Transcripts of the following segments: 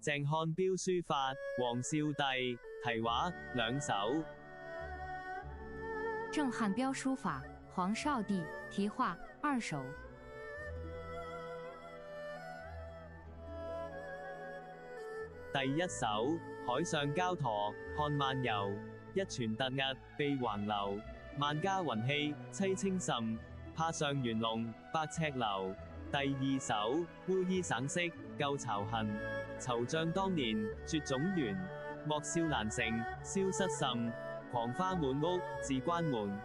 鄭漢標書法，黃少帝，題畫2首。郑汉标书法，黄少帝，题画2首。第1首，海上交舵看漫遊，一船突兀被橫流，萬家雲氣凄清甚，怕上元龍百尺樓。第2首，烏衣省色舊巢痕，惆悵當年絕種園，莫笑蘭城消失甚，狂花滿屋自關門。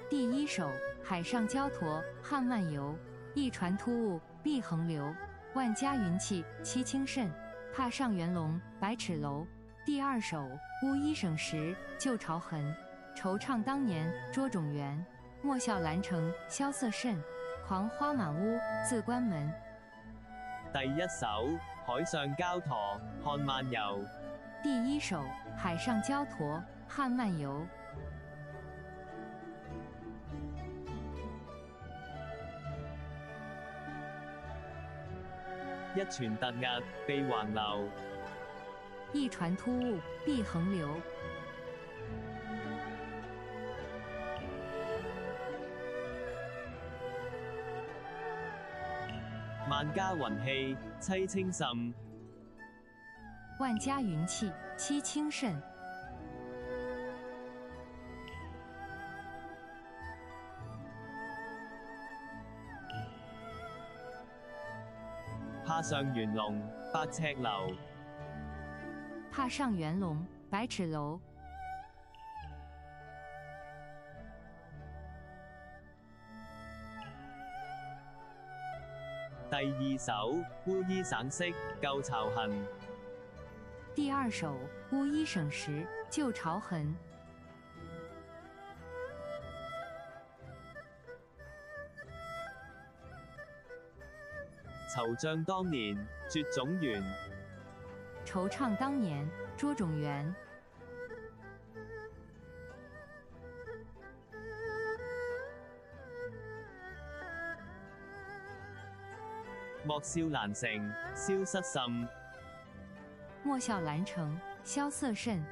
第1首，海上交舵汉漫遊，一船突兀碧横流，萬家雲氣凄清甚，怕上元龍百尺樓。第2首，烏衣省時舊巢痕，惆悵當年捉種園，莫笑蘭城蕭瑟甚，狂花滿屋自關門。第1首，海上交舵看漫遊。第1首，海上交舵漢漫遊。一船突兀被橫流，一船突兀碧橫流。萬家雲氣凄清甚，萬家雲氣凄清甚。怕上元龍百尺樓，怕上元龍百尺樓。第2首，烏衣省色舊巢痕。第2首，烏衣省時舊巢痕。惆悵當年絕種園，惆悵當年捉種園。莫笑蘭城消失甚，莫笑蘭城蕭瑟甚。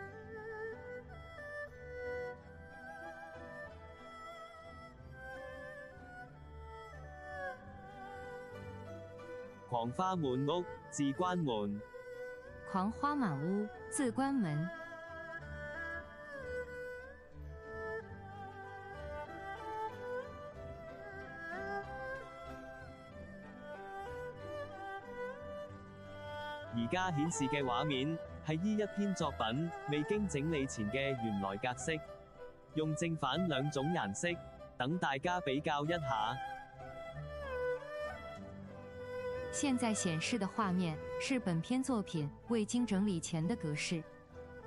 狂花滿屋自關門，狂花滿屋自關門。而家顯示嘅畫面係依一篇作品未經整理前嘅原來格式，用正反2種顏色，等大家比較一下。現在顯示的畫面是本篇作品未經整理前的格式，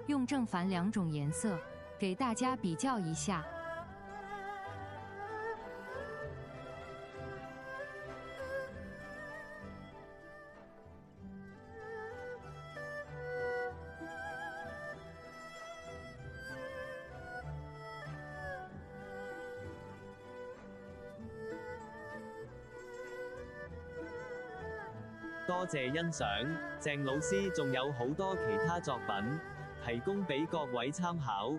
用正反2種顏色給大家比較一下。多謝欣賞，鄭老師仲有好多其他作品提供俾各位參考。